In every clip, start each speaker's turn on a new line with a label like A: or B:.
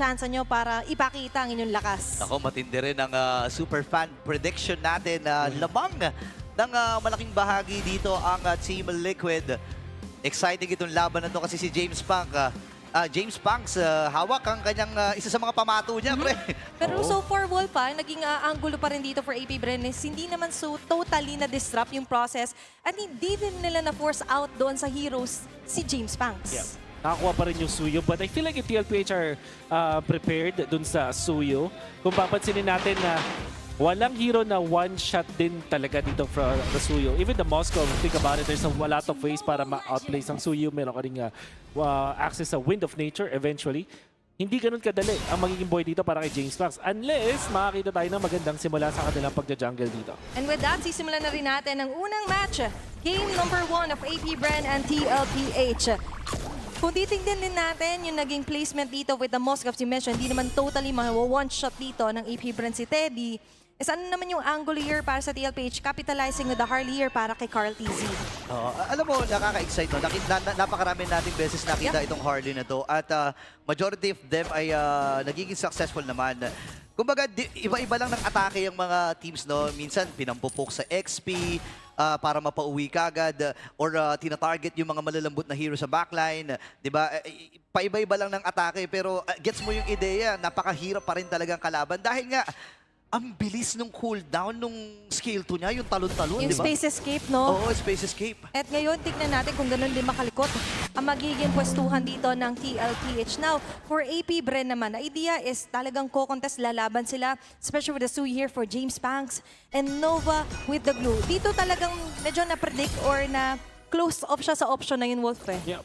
A: chance nyo para ipakita ang inyong lakas.
B: Ako, matindi rin ang super fan prediction natin na lamang ng malaking bahagi dito ang Team Liquid. Exciting itong laban na to kasi si James Punks, hawak ang kanyang isa sa mga pamato niya, pre.
A: Pero so far, Wolpa, naging angulo pa rin dito for AP BREN is hindi naman so totally na-disrupt yung process at hindi din nila na-force out doon sa heroes si James Punks.
C: Yeah. Nakakuha pa rin yung Suyo. But I feel like if TLPH are prepared dun sa Suyo, kung papansinin natin na walang hero na one-shot din talaga dito from the Suyo. Even the Moscow, think about it, there's a lot of ways para ma-outplace ang Suyo. Meron ka rin access sa Wind of Nature eventually. Hindi ganun kadali ang magiging boy dito para kay James Punks unless makakita tayo ng magandang simula sa kanilang pagja-jungle dito.
A: And with that, sisimulan na rin natin ang unang match. Game number 1 of AP BREN and TLPH. Kung titignan din natin yung naging placement dito with the Moscow, as you mentioned, hindi naman totally one-shot dito ng AP BREN si Teddy. Is ano naman yung angle here para sa TLPH, capitalizing with the Harley here para kay Carl TZ?
B: Alam mo, nakaka-excite, no? Napakarami nating beses nakita itong Harley na to at majority of them ay nagiging successful naman. Kumbaga, iba-iba lang ng atake yung mga teams, no? Minsan, pinampupok sa XP para mapauwi kagad or tina-target yung mga malalambot na hero sa backline. Diba? Paiba-iba lang ng atake pero gets mo yung ideya, napakahirap pa rin talagang kalaban dahil nga, ang bilis nung cooldown nung skill 2 niya, yung talon-talon,
A: Yung
B: diba?
A: space escape, no?
B: Oo, space escape.
A: At ngayon, tignan natin kung ganun din makalikot ang magiging pwestuhan dito ng TLPH. Now, for AP BREN naman, the idea is talagang co-contest, lalaban sila, especially with the Sui here for James Punks and Nova with the Glue. Dito talagang medyo na-predict or na close off siya sa option na yun, Wolf.
C: Yeah.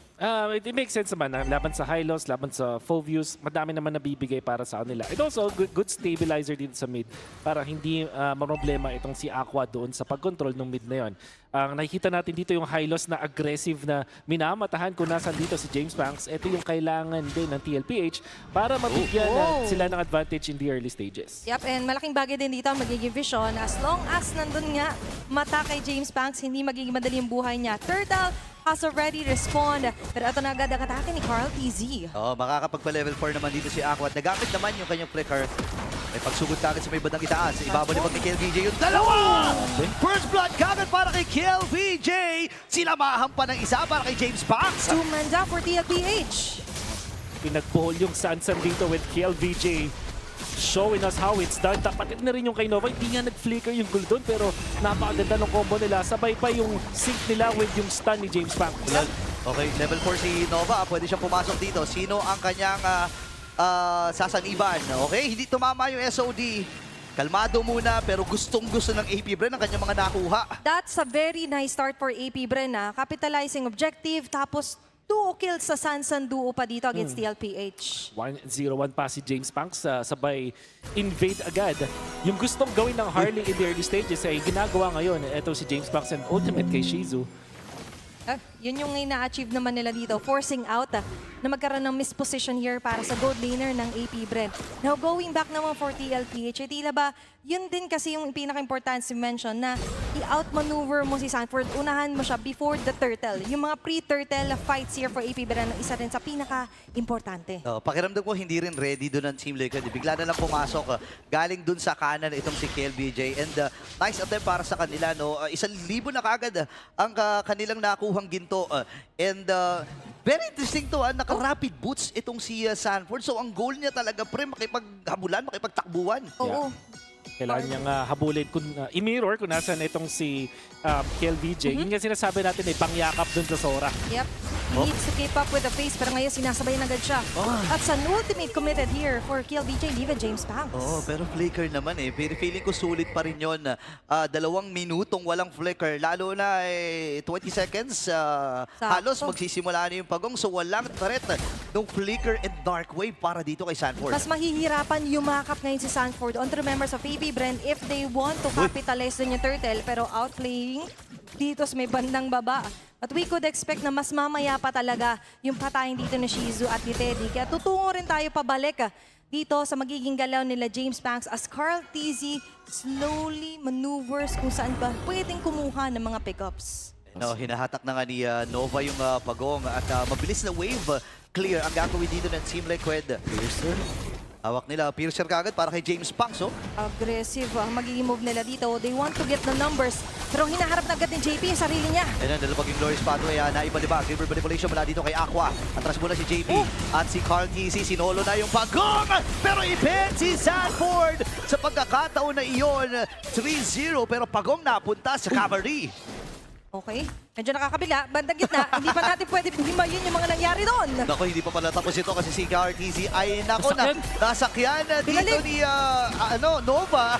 C: It makes sense naman na laban sa high loss, laban sa full views, madami naman nabibigay para sa kanila. It also good stabilizer dito sa mid para hindi problema itong si Aqua doon sa pag-control ng mid na yon. Ang nakikita natin dito yung high loss na aggressive na minamatahan kung nasan dito si James Punks. Ito yung kailangan din ng TLPH para mabigyan sila ng advantage in the early stages.
A: Yep, and malaking bagay din dito ang magiging vision. As long as nandun nga mata kay James Punks, hindi magiging madali yung buhay niya. Turtle has already respond. Pero ito na agad ang atake ni Carl TZ.
B: Makakapagpa-level 4 naman dito si Aqua at nagamit naman yung kanyang flicker. May pagsugod kagad sa may bandang itaas. Ibabalik ni KLVJ yung dalawa! First blood kagad para kay KLVJ. Sinamahan pa ng isa para kay James Punks.
A: Two-man down for TLPH.
C: Pinagpuhol yung Sansan dito with KLVJ. Showing us how it's done. Tapatid na rin yung kay Nova. Hindi nga nag-flicker yung goal doon pero napakaganda ng combo nila. Sabay pa yung sync nila with yung stun ni James Punks.
B: Okay, level 4 si Nova. Pwede siyang pumasok dito. Sino ang kanyang sasaniban? Okay, hindi tumama yung SOD. Kalmado muna pero gustong-gusto ng AP BREN ang kanyang mga nakuha.
A: That's a very nice start for AP BREN. Capitalizing objective tapos 2 kills sa Sansan duo pa dito against TLPH.
C: 1-0-1 pa si James Punks, sabay invade agad. Yung gustong gawin ng Harley in the early stages ay ginagawa ngayon. Ito si James Punks and ultimate kay Shizu.
A: Yun yung na-achieve naman nila dito, forcing out na magkaroon ng misposition here para sa gold laner ng AP BREN. Now, going back naman for TLPH, tila ba, yun din kasi yung pinaka-importance mention na i-outmaneuver mo si Sanford, unahan mo siya before the turtle. Yung mga pre-turtle fights here for AP BREN, isa rin sa pinaka-importante.
B: Pakiramdam ko hindi rin ready doon ang Team Liquid. Bigla na lang pumasok. Galing doon sa kanan itong si KLBJ. And nice attempt para sa kanila. No? 1,000 na kagad ang kanilang nakuhang ginto. And very interesting to, naka-rapid boots itong si Sanford. So ang goal niya talaga, pre, makipaghabulan, makipagtakbuhan.
A: Oo.
C: Kailangan niyang habulin, i-mirror kung nasan itong si KLVJ. Yun nga sinasabi natin, pangyakap dun sa Sora.
A: Yep. He needs to keep up with the pace, pero ngayon sinasabayan agad siya. At sa ultimate committed here for KLVJ, even James Punks.
B: Pero flicker naman Pero feeling ko sulit pa rin yun. 2 minutong walang flicker. Lalo na 20 seconds. Halos magsisimula na yung pagong. So walang threat ng flicker and dark wave para dito kay Sanford.
A: Mas mahihirapan yumakap ngayon si Sanford on the members of AP BREN if they want to capitalize dun yung turtle. Pero outplaying dito sa may bandang baba. At we could expect na mas mamaya pa talaga yung patayin dito ni Shizu at ni Teddy. Kaya tutungo rin tayo pabalik dito sa magiging galaw nila James Punks as Carl TZ slowly maneuvers kung saan ba pwedeng kumuha ng mga pickups.
B: Hinahatak na nga ni Nova yung pagong at mabilis na wave clear ang gagawin dito ng Team Liquid. Hawak nila, piercer kagad para kay James Punks, oh.
A: Aggressive ang magiging move nila dito. They want to get the numbers. Pero hinaharap na agad ni JP yung sarili niya.
B: And then, dalawang glorious pathway, naiba-liba. River manipulation mula dito kay Aqua. Atras muna si JP. At si Carl TC, sinolo na yung pagong. Pero ipin si Sanford sa pagkakataon na iyon. 3-0, pero pagong napunta sa Cavalry.
A: Okay. Medyo nakakabila. Bandang gitna. Hindi pa natin pwede himayin yung mga nangyari doon.
B: Nako, hindi pa pala tapos ito kasi si KRTZ ay nako na nasakyan dito
A: Binalik.
B: ni Nova.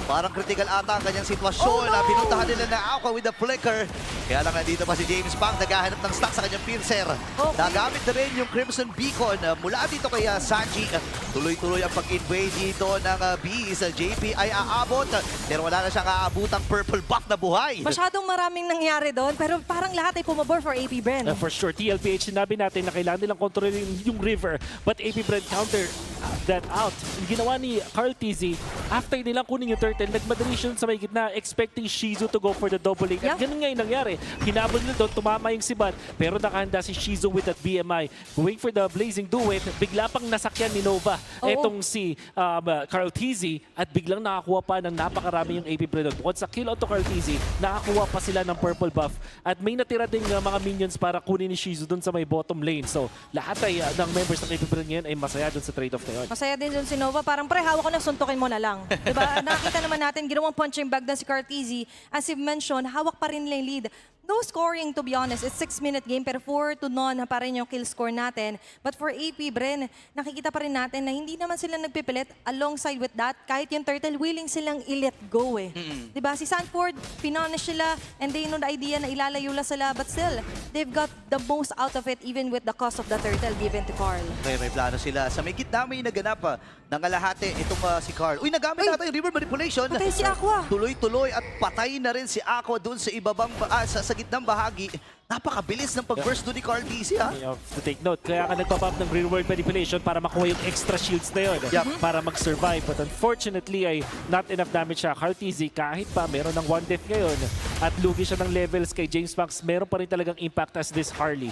B: Parang critical ata ang kanyang sitwasyon.
A: Oh, no!
B: Pinuntahan nila na Aqua with the flicker. Kaya lang nandito pa si James Pang naghahanap ng stock sa kanyang piercer.
A: Okay.
B: Nagamit na rin yung Crimson Beacon mula dito kay Sanji. Tuloy-tuloy ang pag-invade dito ng Bees. JP ay aabot pero wala na siyang aabutang purple buff na buhay.
A: Masyadong maraming nangyari doon, pero parang lahat ay pumabor for AP BREN.
C: For sure, TLPH, sinabi natin na kailangan nilang kontrolin yung river. But AP BREN counter that out. Yung ginawa ni Carl TZ, after nilang kunin yung turtle, nagmadali siya sa may gitna, expecting Shizu to go for the double lane. At ganun nga yung nangyari. Hinabol nila doon, tumama yung Sibat, pero nakahanda si Shizu with that BMI. Going for the blazing duet, bigla pang nasakyan ni Nova. Etong si Carl TZ, at biglang nakakuha pa ng napakarami yung AP BREN. Once sa kill onto Carl TZ, nakakuha pa sila ng purple buff. At may natira ding mga minions para kunin ni Shizu doon sa may bottom lane. So, lahat ay ng members ng AP BREN ngayon ay masaya doon sa trade-off na yun.
A: Masaya din doon si Nova. Parang pre, hawak ko na, suntukin mo na lang. Diba? Nakita naman natin, ginawang punching bag na si Cartizi. As you've mentioned, hawak pa rin nila yung lead. No scoring, to be honest. It's 6-minute game, pero 4-0 pa rin yung kill score natin. But for AP BREN, nakikita pa rin natin na hindi naman sila nagpipilit. Alongside with that, kahit yung turtle, willing silang i-let go eh. Diba? Si Sanford, pinonish sila, and they know the idea na ilalayo lang sila. But still, they've got the most out of it, even with the cost of the turtle given to Carl.
B: Okay, may plano sila. Sa may gitna may naganap ng alahati itong si Carl. Uy, nagamit natin yung river manipulation.
A: Patay si Aqua.
B: Tuloy-tuloy at patay na rin si Aqua doon sa ibabang sa gitnang bahagi. Napakabilis ng pag-burst doon ni Carl DC, ha?
C: You have to take note. Kaya ka nagpa-pop ng real world manipulation para makuha yung extra shields na yun. Para mag-survive. But unfortunately ay not enough damage siya. Carl TZ kahit pa meron ng 1 death ngayon at lugi siya ng levels kay James Max, meron pa rin talagang impact as this Harley.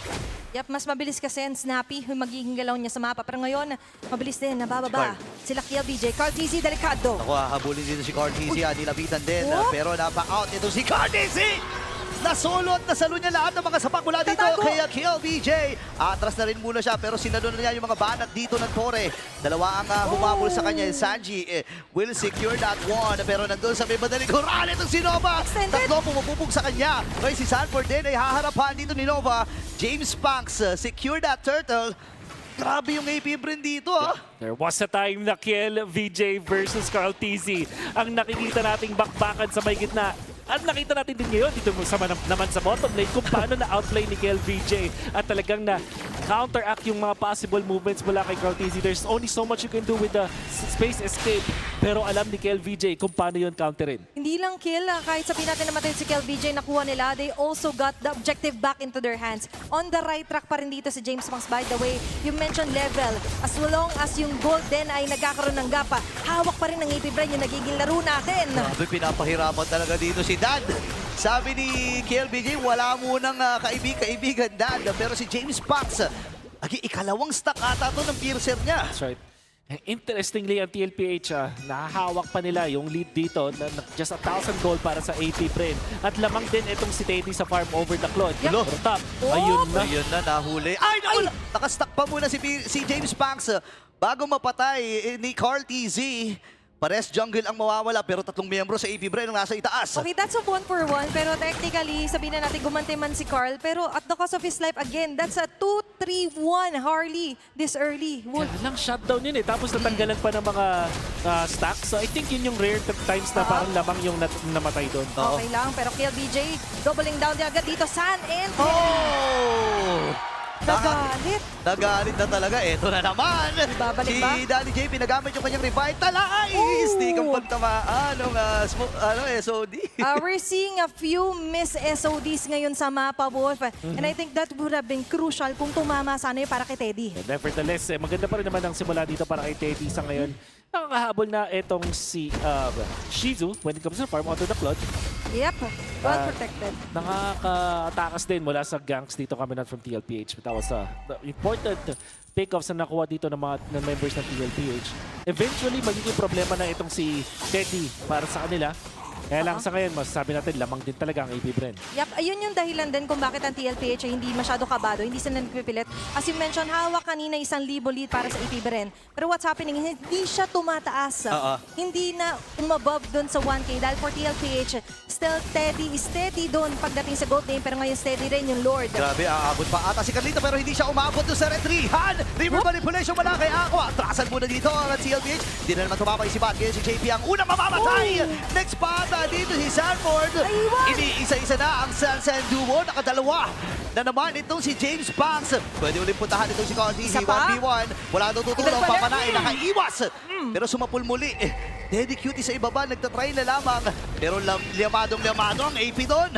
A: Yep, mas mabilis kasi and snappy yung magiging galaw niya sa mapa. Pero ngayon, mabilis din, nabababa. Sila KLBJ, Carl TZ, delikado.
B: Ako, habulin dito si Carl TZ, nilapitan din.
A: What?
B: Pero napa-out ito si Carl TZ! Nasolo at nasalo niya lahat ng mga sapak mula dito kay KLBJ. Atras na rin muna siya pero sinalo na niya yung mga banat dito ng Torre. Dalawa ang humabol sa kanya. Sanji will secure that one. Pero nandun sa may madaling kural itong si Nova. Tatlo pumupupog sa kanya. Kaya si Sanford din ay haharapan dito ni Nova. James Punks secure that turtle. Grabe yung AP BREN dito, ha?
C: There was a time na KLVJ versus Carl TZ ang nakikita nating bakbakan sa may gitna. At nakita natin din ngayon dito naman sa bottom lane kung paano na-outplay ni KLVJ at talagang na counteract yung mga possible movements mula kay Carl TZ. There's only so much you can do with the space escape. Pero alam ni KLVJ kung paano yun counterin.
A: Hindi lang kill, kahit sabihin natin namatay si KLBJ nakuha nila, they also got the objective back into their hands. On the right track pa rin dito si James Max, by the way. You mentioned level. As long as yung gold din ay nagkakaroon ng gapa, hawak pa rin ng AP BREN yung nagiging laro natin.
B: Grabe, pinapahirapan talaga dito si Dad. Sabi ni KLBJ, wala munang kaibigan Dad. Pero si James Punks, ikalawang stack ata to ng piercer niya.
C: That's right. Interestingly, ang TLPH, nahahawak pa nila yung lead dito na just 1,000 gold para sa AP BREN. At lamang din itong si Teddy sa farm over the cloud.
A: Yep.
C: Top. Ayun na.
B: Ayun na, nahuli. Ay, nakastack pa muna si James Punks bago mapatay ni Carl TZ. Pares jungle ang mawawala pero tatlong miyembro sa AP BREN ang nasa itaas.
A: Okay, that's a 1-for-1. Pero technically, sabihin na natin gumante man si Carl. Pero at the cost of his life, again, that's a 2-3-1 Harley this early.
C: Kaya lang shutdown yun eh. Tapos natanggalan pa ng mga stacks. So I think yun yung rare times na parang lamang yung namatay doon.
A: Okay lang, pero KLBJ, doubling down din agad dito. San and
B: Oh!
A: nagalit.
B: Nagalit na talaga. Eto na naman.
A: Babalik
B: Si
A: ba?
B: Danny J, pinagamit yung kanyang revitalize. Di kang pantamaan ng SOD.
A: We're seeing a few miss SODs ngayon sa mapa, Wolf. And I think that would have been crucial kung tumama sana yung para kay Teddy.
C: Nevertheless, maganda pa rin naman ang simula dito para kay Teddy sa ngayon. Nakakahabol na itong si Shizu when it comes to farm onto the cloud.
A: Yep, well protected.
C: Nakaka-atakas din mula sa ganks dito coming out from TLPH. But that was the important pickoffs na nakuha dito ng mga members ng TLPH. Eventually, magiging problema na itong si Teddy para sa kanila. Kaya lang sa ngayon, masasabi natin, lamang din talaga ang AP BREN.
A: Yep, ayun yung dahilan din kung bakit ang TLPH ay hindi masyado kabado, hindi sila nagpipilit. As you mentioned, hawak kanina 1,000 lead para sa AP BREN. Pero what's happening, hindi siya tumataas. Hindi na umabove doon sa 1K. Dahil for TLPH, still steady doon pagdating sa gold lane. Pero ngayon steady rin yung Lord.
B: Grabe, aabot pa ata si Carlito pero hindi siya umabot doon sa retrihan. River manipulation mula kay Aqua. Trasan muna dito ang TLPH. Hindi na naman tumapay si Bat. Kaya si JP ang unang mamamatay. Next pata dito si Sanford. Iniisa-isa na ang Sansan duo. Nakadalawa na naman itong si James Banks. Pwede ulit puntahan itong si Conti. 1v1. Wala daw tutulong. Papanain. Nakaiwas. Pero sumapul muli. Daddy Cutie sa ibaba. Nagtatry na lamang. Pero liyamadong ang AP doon.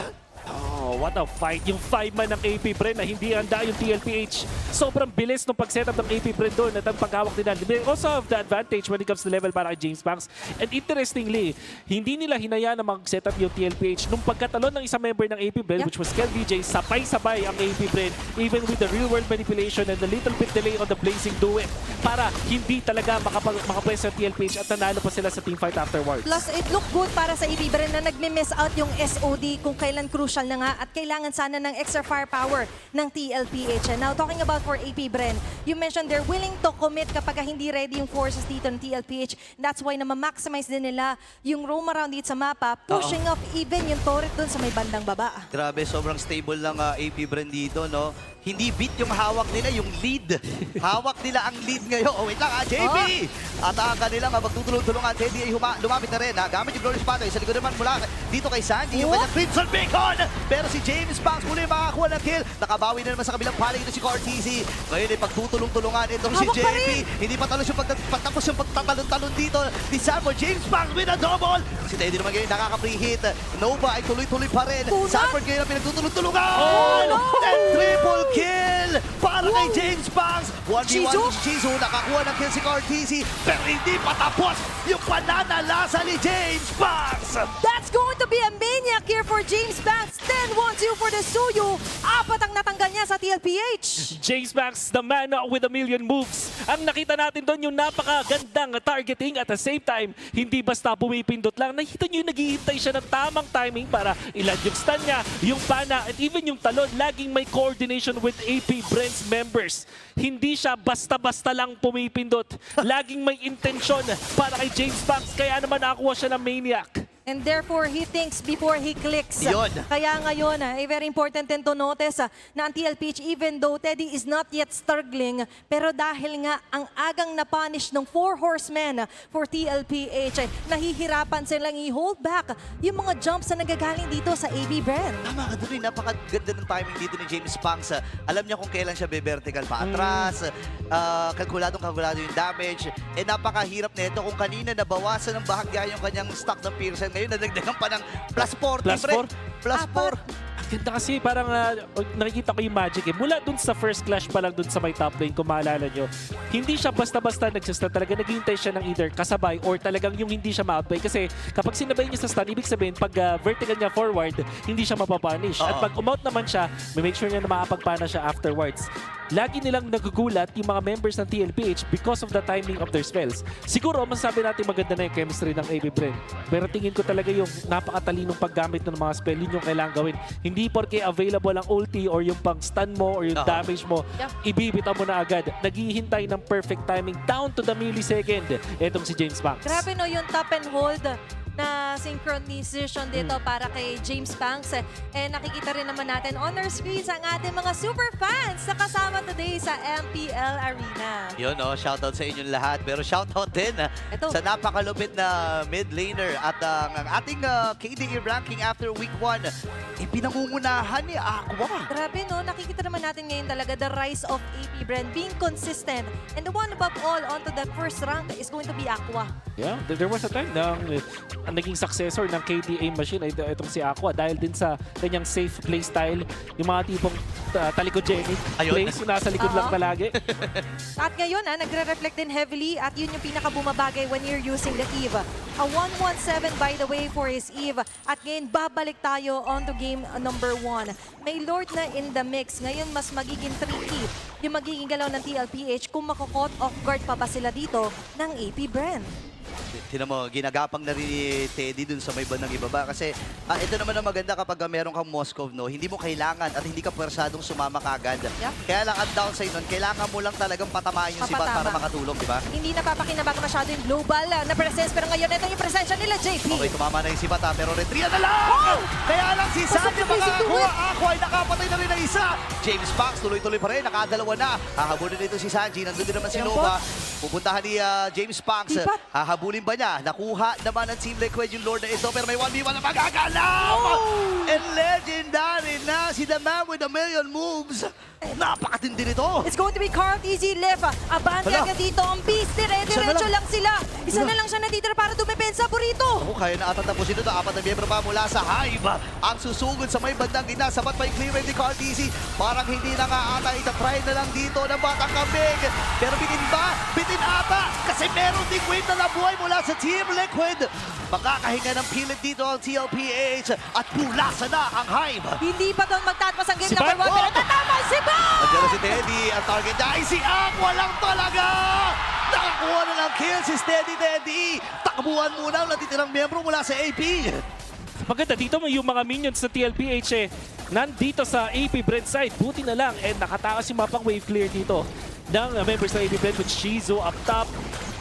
C: Oh, what a fight. Yung 5-man ng AP BREN na hindi handa yung TLPH. Sobrang bilis ng pag-setup ng AP BREN doon at ang paghawak nila. They also have the advantage when it comes to level para kay James Banks. And interestingly, hindi nila hinayaan na mag-setup yung TLPH. Nung pagkatalon ng isang member ng AP BREN, which was Kel VJ, sabay-sabay ang AP BREN, even with the real-world manipulation and a little bit delay on the blazing duet para hindi talaga makapwes sa TLPH at nanalo pa sila sa teamfight afterwards.
A: Plus, it looked good para sa AP BREN na nagme-miss out yung SOD kung kailan crucial na nga at kailangan sana ng extra firepower ng TLPH. And now, talking about for AP BREN, you mentioned they're willing to commit kapag hindi ready yung forces dito ng TLPH. That's why na ma-maximize din nila yung roam around dito sa mapa, pushing off even yung turret dun sa may bandang baba.
B: Grabe, sobrang stable ng AP BREN dito, no? Hindi beat yung hawak nila, yung lead. Hawak nila ang lead ngayon. Oh, wait lang, JP! At ang kanila magtutulong-tulungan. Teddy ay lumapit na rin. Gamit yung Glorious Pato. Sa likod naman mula dito kay Sandy, yung kanyang Crimson Bacon! Pero si James Banks muli makakuha ng kill. Nakabawi na naman sa kabilang paling ito si Cortese. Ngayon ay pagtutulong-tulungan itong si JP. Hindi patapos yung pagtatalon-talon dito ni Sanford. James Banks with a double. Si Teddy naman ngayon nakaka-pre-hit. Nova ay tuloy-tuloy pa rin. Sanford ngayon ang pinagtutulong-tulungan. And triple kill para kay James Banks. 1v1 si Chizu. Nakakuha ng kill si Cortese. Pero hindi patapos yung pananalasa ni James Banks.
A: That's going to be a maniac here for James Banks. 10-1-2 for the Suyu. 4 ang natanggal niya sa TLPH.
C: James Banks, the man with a million moves. Ang nakita natin doon yung napakagandang targeting at the same time, hindi basta pumipindot lang. Nakita nyo yung naghihintay siya ng tamang timing para ilan yung stun niya, yung pana, at even yung talon. Laging may coordination with AP BREN's members. Hindi siya basta-basta lang pumipindot. Laging may intensyon para kay James Banks. Kaya naman nakakuha siya ng maniac.
A: And therefore, he thinks before he clicks.
B: Yun.
A: Kaya ngayon, very important din to notice na ang TLPH, even though Teddy is not yet struggling, pero dahil nga ang agang na-punish ng 4 horsemen for TLPH, nahihirapan silang i-hold back yung mga jumps na nagagaling dito sa AB BREN.
B: Tama ka doon, napakaganda ng timing dito ni James Banks. Alam niya kung kailan siya be-vertical pa atras, kalkuladong-kalkulado yung damage. Napakahirap na ito kung kanina nabawasan ng bahagya yung kanyang stock ng Pearson. Ngayon, nadagdagan pa ng plus 4.
C: Plus 4?
B: Plus 4.
C: Ganda kasi parang nakikita ko yung magic eh. Mula dun sa first clash pa lang dun sa may top lane, kung maalala nyo, hindi siya basta-basta nagsistun. Talaga naghihintay siya ng either kasabay or talagang yung hindi siya ma-outplay. Kasi kapag sinabay niya sa stun, ibig sabihin pag vertical niya forward, hindi siya mapapunish. At pag umout naman siya, may make sure niya na makapagpana siya afterwards. Lagi nilang nagugulat yung mga members ng TLPH because of the timing of their spells. Siguro, masasabi natin maganda na yung chemistry ng AB BREN. Pero tingin ko talaga yung napakatalinong paggamit ng mga spell, yun yung kailangan gawin. Hindi porke available ang ulti or yung pang stun mo or yung damage mo, ibibitaw mo na agad. Naghihintay ng perfect timing down to the millisecond. Etong si James Banks.
A: Grabe no, yung tap and hold na synchronization dito para kay James Banks. Nakikita rin naman natin on our screens ang ating mga super fans na kasama today sa MPL Arena.
B: Yun, shoutout sa inyong lahat. Pero shoutout din sa napakalupit na mid laner at ang ating KDA ranking after week 1. Pinangungunahan ni Aqua.
A: Grabe no, nakikita naman natin ngayon talaga the rise of AP BREN being consistent. And the one above all onto that first rank is going to be Aqua.
C: Yeah, there was a time na ang naging successor ng KDA machine ay itong si Aqua dahil din sa kanyang safe playstyle, yung mga tipong talikogenic plays, nasa likod lang palagi.
A: At ngayon, nagre-reflect din heavily at yun yung pinakabumabagay when you're using the Eve. A 117 by the way for his Eve. At ngayon, babalik tayo on to game number 1. May Lord na in the mix. Ngayon, mas magiging tricky yung magiging galaw ng TLPH kung makukot off guard pa ba sila dito ng AP BREN.
B: Tinan mo, ginagapang na rin ni Teddy dun sa may bandang ibaba. Kasi ito naman ang maganda kapag meron kang Moscow, no? Hindi mo kailangan at hindi ka pwersadong sumama kagad.
A: Yeah.
B: Kaya lang ang downside nun, kailangan mo lang talagang patamaan yung sibat para makatulong, di ba?
A: Hindi napapakinabangan masyado yung global na presence. Pero ngayon, ito yung presensya nila, JP.
B: Okay, tumama na yung sibat pero retria na lang!
A: Oh!
B: Kaya lang si Sandy
A: Pasok na
B: makakuha. Ako ay nakapatay na rin na isa. James Fox tuloy-tuloy pa rin, nakadalawa na. Hahabulin dito si Sanji, nandun din naman si
A: Ayan
B: Nova. Pupuntahan ni James Fox.
A: Sipat.
B: Hahabulin ba niya? Nakuha naman ng Team Liquid yung Lord na ito, pero may 1v1 na magagalaw!
A: Oh!
B: And legendary na si the man with a million moves. Napakatindi nito.
A: It's going to be Carl Easy Left. Abante
B: Hala.
A: agad dito ang beast. Dire-diretso lang sila. Isa na lang siya natitira para dumepensa burrito.
B: Oh, kaya na ata tapusin ito. 4 na miyembro pa mula sa Hive. Ang susugod sa may bandang gitna. Sapat pa yung clear ni Carl Easy. Parang hindi na nga ata. Itatry na lang dito ng Batang Kambing. Pero bitin ba? Bitin ata. Kasi meron ding wave na nabuhay mula sa Team Liquid. Makakahinga ng pilit dito ang TLPH. At pulasa na ang Hive.
A: Hindi pa doon magtatapos ang game
C: Si
A: number 1.
C: Bart.
A: Pero tatama si Bart!
B: Andiyan na si Teddy. Ang target niya ay si Aqua lang talaga. Nakakuha na ng kill si Steady Teddy. Takbuhan muna ang natitirang miyembro mula sa AP.
C: Maganda dito yung mga minions sa TLPH nandito sa AP BREN side. Buti na lang nakatakas yung mapang wave clear dito ng members ng AP BREN with Shizu up top.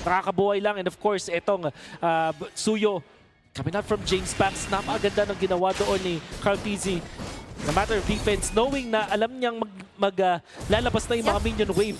C: Nakakabuhay lang and of course itong Suyo coming out from James Pax. Napakaganda ng ginawa doon ni Carl Tizzy. No matter of defense, knowing na alam niyang lalabas na yung mga minion wave.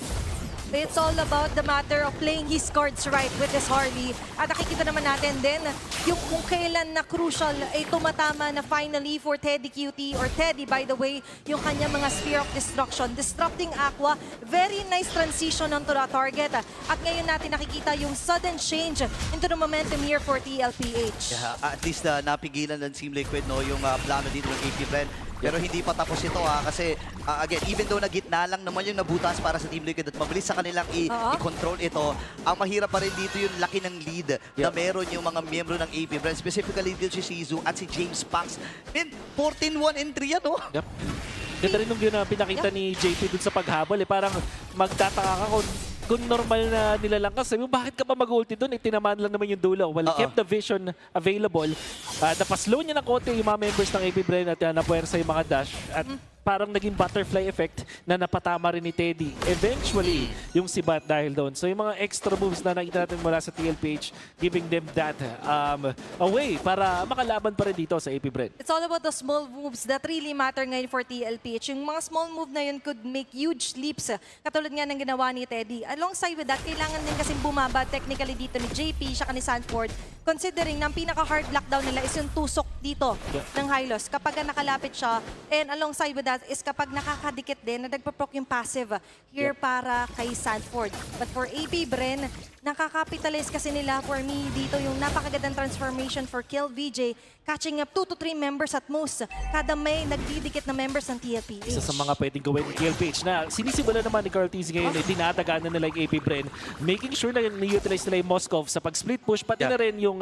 A: It's all about the matter of playing his cards right with this Harley. At nakikita naman natin din yung kung kailan na crucial ay tumatama na finally for Teddy QT or Teddy by the way, yung kanyang mga Sphere of Destruction. Disrupting Aqua, very nice transition onto the target. At ngayon natin nakikita yung sudden change into the momentum here for TLPH.
B: Yeah, at least napigilan ng Team Liquid no, yung plano dito ng AP BREN. Pero hindi pa tapos ito kasi again, even though na gitna lang naman yung nabutas para sa Team Liquid at mabilis sa kanilang i-control ito, ang mahirap pa rin dito yung laki ng lead na meron yung mga miyembro ng AP BREN, specifically dito si Shizu at si James Pax. And 14-1-3 yan, no?
C: Yep. Ganda rin nung pinakita ni JP dun sa paghabol. Parang magtataka ka kung normal na nilalangkas. Sabi mo, bakit ka pa mag-ulti dun? Tinamaan lang naman yung dulo. Well, kept the vision available. Napaslow niya ng konti yung mga members ng AP BREN at napuwersa yung mga dash. At parang naging butterfly effect na napatama rin ni Teddy. Eventually, yung si Bat dahil doon. So yung mga extra moves na nakita natin mula sa TLPH, giving them that away para makalaban pa rin dito sa AP BREN.
A: It's all about the small moves that really matter ngayon for TLPH. Yung mga small move na yun could make huge leaps. Katulad nga ng ginawa ni Teddy. Alongside with that, kailangan din kasing bumaba technically dito ni JP, siya ni Sanford. Considering na ang pinaka-hard lockdown nila is yung tusok dito ng Hylos. Kapag nakalapit siya, and alongside with that is kapag nakakadikit din, na nagpaproc yung passive here para kay Sanford. But for AP BREN, nakakapitalize kasi nila for me dito yung napakagandang transformation for Kill VJ, catching up 2 to 3 members at most kada may nagdidikit na members ng TLPH.
C: Isa sa mga pwedeng gawin ng TLPH na sinisimulan naman ni Carl Tizzy ngayon dinatagaan na nila yung AP BREN, making sure na ni-utilize nila yung Moskov sa pag-split push, pati na rin yung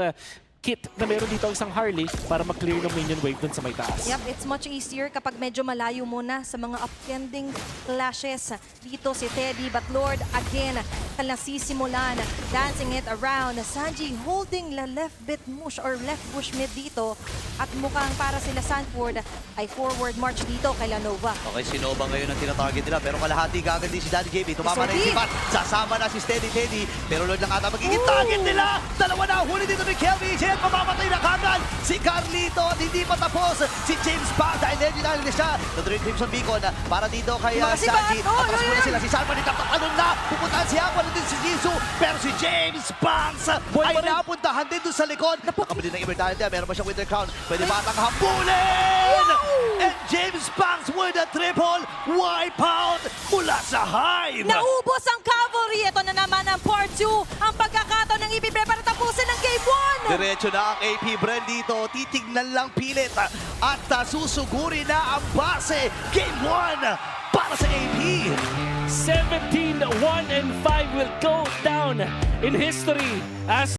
C: kit na meron dito ang isang Harley para mag-clear ng minion wave dun sa may taas.
A: Yep, it's much easier kapag medyo malayo muna sa mga upending clashes. Dito si Teddy, but Lord, again, nasisimulan, dancing it around. Sanji holding the left bit mush or left push mid dito. At mukhang para sila Sanford ay forward march dito kay Nova.
B: Okay, si Nova ngayon ang tinatarget nila, pero kalahati kagad din si Daddy JP. Tumama na yung si Bat, sasama na si Steady Teddy, pero Lord lang ata magiging target nila. Dalawa na, huli dito ni Kelvin. Mamamatay na kagad si Carlito at hindi pa tapos si James Pax dahil legendary na siya. Nadrin Crimson Beacon para dito kay Sanji. Atras muna sila si Salman ni Taptapanon na. Pupuntahan si Aqua din si Jisoo, pero si James Pax ay napuntahan din doon sa likod. Nakabili ng Immortality, meron pa siyang Winter Crown. Pwede ba atang habulin? And James Pax with a triple wipeout mula sa Hive.
A: Naubos ang cavalry. Ito na naman ang part 2. Ang pagkakataon ng AP BREN para tapusin ang game 1.
B: Diretso na ang AP BREN dito. Titignan lang pilit at susuguri na ang base. Game 1 para sa AP.
C: 17-1-5 will go down in history as